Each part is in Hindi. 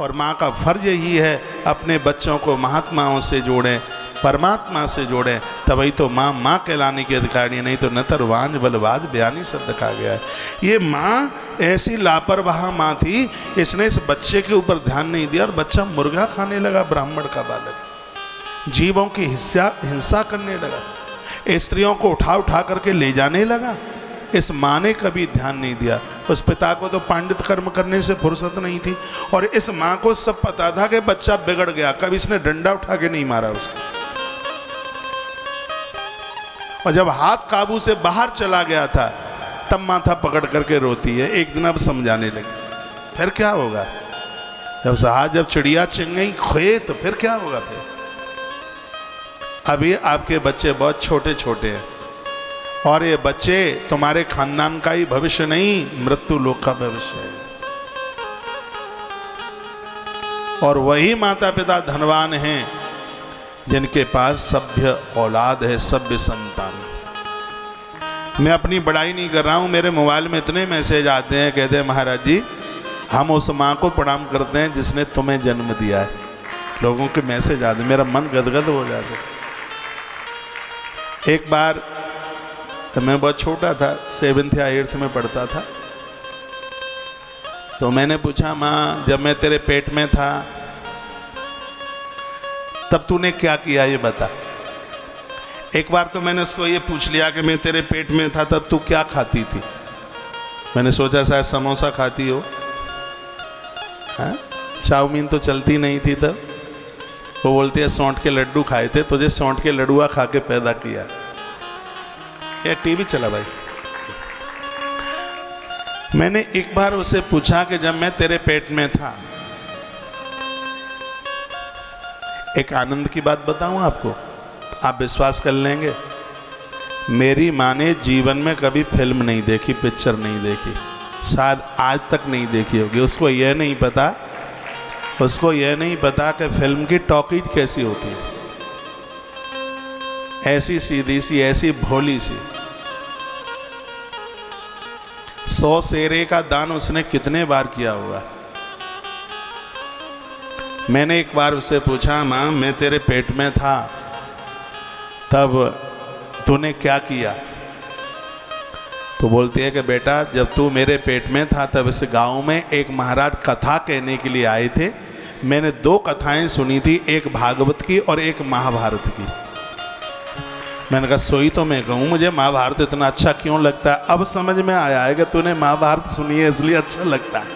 और माँ का फर्ज यही है अपने बच्चों को महात्माओं से जोड़ें, परमात्मा से जोड़ें, तभी तो माँ माँ कहलाने की अधिकारी, नहीं तो नतर वांझ बलवाद बयानी शब्द कहा गया है। ये माँ ऐसी लापरवाह माँ थी, इसने इस बच्चे के ऊपर ध्यान नहीं दिया और बच्चा मुर्गा खाने लगा, ब्राह्मण का बालक जीवों की हिंसा करने लगा, स्त्रियों को उठा उठा करके ले जाने लगा। इस माँ ने कभी ध्यान नहीं दिया। उस पिता को तो पांडित कर्म करने से फुर्सत नहीं थी, और इस माँ को सब पता था कि बच्चा बिगड़ गया, कभी इसने डंडा उठा के नहीं मारा उसको। और जब हाथ काबू से बाहर चला गया था तब माथा पकड़ करके रोती है। एक दिन अब समझाने लगी, फिर क्या होगा, जब चिड़िया चिंग गई खोए तो फिर क्या होगा। फिर अभी आपके बच्चे बहुत छोटे छोटे हैं, और ये बच्चे तुम्हारे खानदान का ही भविष्य नहीं, मृत्यु लोक का भविष्य है। और वही माता पिता धनवान हैं जिनके पास सभ्य औलाद है, सभ्य संतान। मैं अपनी बड़ाई नहीं कर रहा हूं, मेरे मोबाइल में इतने मैसेज आते हैं, कहते हैं महाराज जी हम उस माँ को प्रणाम करते हैं जिसने तुम्हें जन्म दिया है। लोगों के मैसेज आते, मेरा मन गदगद हो जाता। एक बार मैं बहुत छोटा था, 7th या 8th में पढ़ता था, तो मैंने पूछा माँ जब मैं तेरे पेट में था तब तूने क्या किया ये बता। एक बार तो मैंने उसको ये पूछ लिया कि मैं तेरे पेट में था तब तू क्या खाती थी। मैंने सोचा शायद समोसा खाती हो, हाँ? चाउमीन तो चलती नहीं थी तब। वो बोलती है सौंठ के लड्डू खाए थे, तुझे सौंठ के लड्डुआ खा के पैदा किया। ये टीवी चला भाई। मैंने एक बार उसे पूछा कि जब मैं तेरे पेट में था, एक आनंद की बात बताऊं आपको, आप विश्वास कर लेंगे। मेरी माँ ने जीवन में कभी फिल्म नहीं देखी, पिक्चर नहीं देखी, शायद आज तक नहीं देखी होगी। उसको यह नहीं पता कि फिल्म की टॉकीज कैसी होती है, ऐसी सीधी सी, ऐसी भोली सी। 100 शेरे का दान उसने कितने बार किया होगा। मैंने एक बार उससे पूछा माँ मैं तेरे पेट में था तब तूने क्या किया। तो बोलती है कि बेटा जब तू मेरे पेट में था तब इस गांव में एक महाराज कथा कहने के लिए आए थे। मैंने 2 कथाएं सुनी थी, एक भागवत की और एक महाभारत की। मैंने कहा सोई तो मैं कहूँ, मुझे महाभारत इतना अच्छा क्यों लगता है। अब समझ में आया है कि तूने महाभारत सुनी है इसलिए अच्छा लगता है।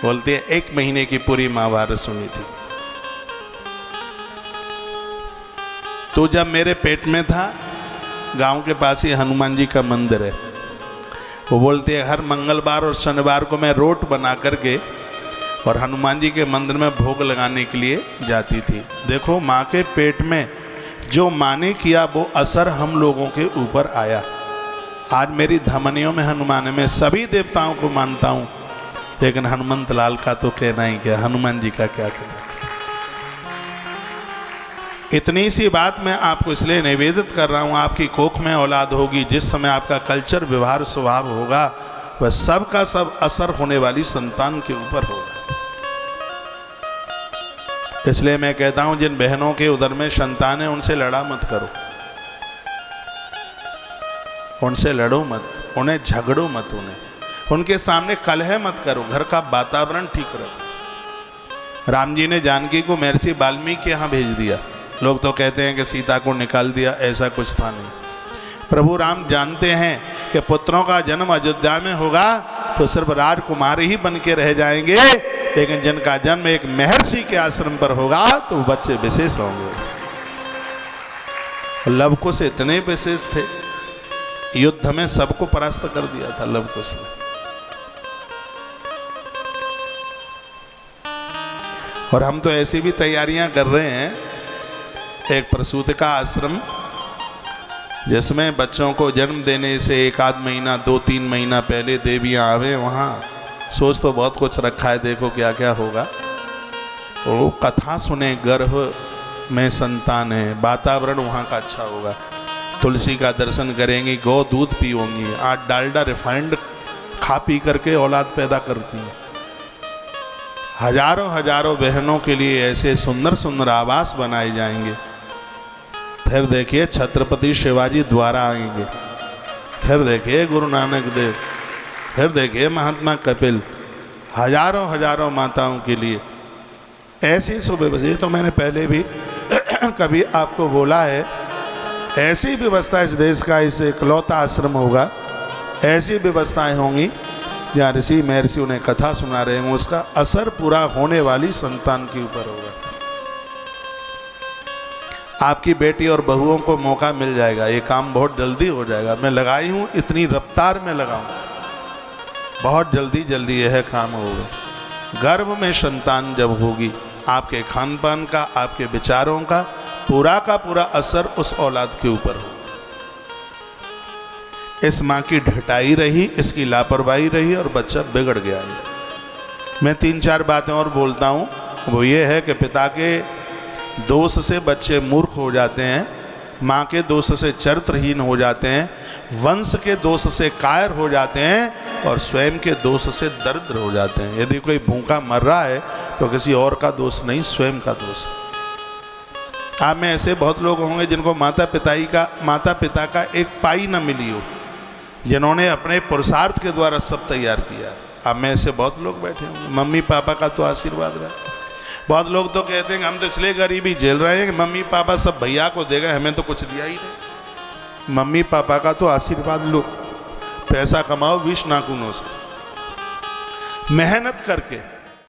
बोलती है 1 महीने की पूरी महाभारत सुनी थी। तो जब मेरे पेट में था, गांव के पास ही हनुमान जी का मंदिर है। वो बोलती है हर मंगलवार और शनिवार को मैं रोट बना करके और हनुमान जी के मंदिर में भोग लगाने के लिए जाती थी। देखो माँ के पेट में जो माँ ने किया वो असर हम लोगों के ऊपर आया। आज मेरी धमनियों में हनुमान है, मैं सभी देवताओं को मानता हूँ, लेकिन हनुमंत लाल का तो कहना ही क्या, हनुमान जी का क्या कहना। इतनी सी बात मैं आपको इसलिए निवेदित कर रहा हूँ, आपकी कोख में औलाद होगी, जिस समय आपका कल्चर व्यवहार स्वभाव होगा वह सब का सब असर होने वाली संतान के ऊपर होगा। इसलिए मैं कहता हूं जिन बहनों के उदर में संतान है उनसे लड़ा मत करो, उनसे लड़ो मत, उन्हें झगड़ो मत, उनके सामने कलह मत करो, घर का वातावरण ठीक रखो। राम जी ने जानकी को महर्षि वाल्मीकि के यहाँ भेज दिया। लोग तो कहते हैं कि सीता को निकाल दिया, ऐसा कुछ था नहीं। प्रभु राम जानते हैं कि पुत्रों का जन्म अयोध्या में होगा तो सिर्फ राजकुमार ही बन के रह जाएंगे, लेकिन जिनका जन्म एक महर्षि के आश्रम पर होगा तो वो बच्चे विशेष होंगे। लवकुश इतने विशेष थे, युद्ध में सबको परास्त कर दिया था लवकुश ने। और हम तो ऐसी भी तैयारियां कर रहे हैं, एक प्रसूतिका आश्रम जिसमें बच्चों को जन्म देने से 1 आध महीना 2-3 महीना पहले देवियां आवे। वहाँ सोच तो बहुत कुछ रखा है, देखो क्या क्या होगा। वो कथा सुने, गर्भ में संतान है, वातावरण वहाँ का अच्छा होगा, तुलसी का दर्शन करेंगी, गौ दूध पीओंगी। आज डालडा रिफाइंड खा पी करके औलाद पैदा करती हैं। हजारों हजारों बहनों के लिए ऐसे सुंदर सुंदर आवास बनाए जाएंगे। फिर देखिए छत्रपति शिवाजी द्वारा आएंगे, फिर देखिए गुरु नानक देव, फिर देखिए महात्मा कपिल, हजारों हजारों माताओं के लिए ऐसी सुव्यवस्था। तो मैंने पहले भी कभी आपको बोला है, ऐसी व्यवस्था इस देश का इस इकलौता आश्रम होगा, ऐसी व्यवस्थाएं होंगी जहाँ ऋषि महर्षि उन्हें कथा सुना रहे हैं, उसका असर पूरा होने वाली संतान के ऊपर होगा। आपकी बेटी और बहुओं को मौका मिल जाएगा, ये काम बहुत जल्दी हो जाएगा। मैं लगाई हूँ, इतनी रफ्तार में लगाऊँ, बहुत जल्दी यह काम होगा। गर्भ में संतान जब होगी, आपके खान पान का, आपके विचारों का पूरा असर उस औलाद के ऊपर हो। इस माँ की ढिठाई रही, इसकी लापरवाही रही और बच्चा बिगड़ गया है। मैं 3-4 बातें और बोलता हूँ, वो ये है कि पिता के दोष से बच्चे मूर्ख हो जाते हैं, माँ के दोष से चरित्रहीन हो जाते हैं, वंश के दोष से कायर हो जाते हैं और स्वयं के दोष से दरिद्र हो जाते हैं। यदि कोई भूखा मर रहा है तो किसी और का दोष नहीं, स्वयं का दोष है। आप में ऐसे बहुत लोग होंगे जिनको माता पिता का एक पाई न मिली हो, जिन्होंने अपने पुरुषार्थ के द्वारा सब तैयार किया। आप में ऐसे बहुत लोग बैठे होंगे, मम्मी पापा का तो आशीर्वाद रहा। बहुत लोग तो कहते हैं कि हम तो इसलिए गरीबी झेल रहे हैं कि मम्मी पापा सब भैया को दे गए, हमें तो कुछ दिया ही नहीं। मम्मी पापा का तो आशीर्वाद लो, पैसा कमाओ 20 नाखूनों से, मेहनत करके।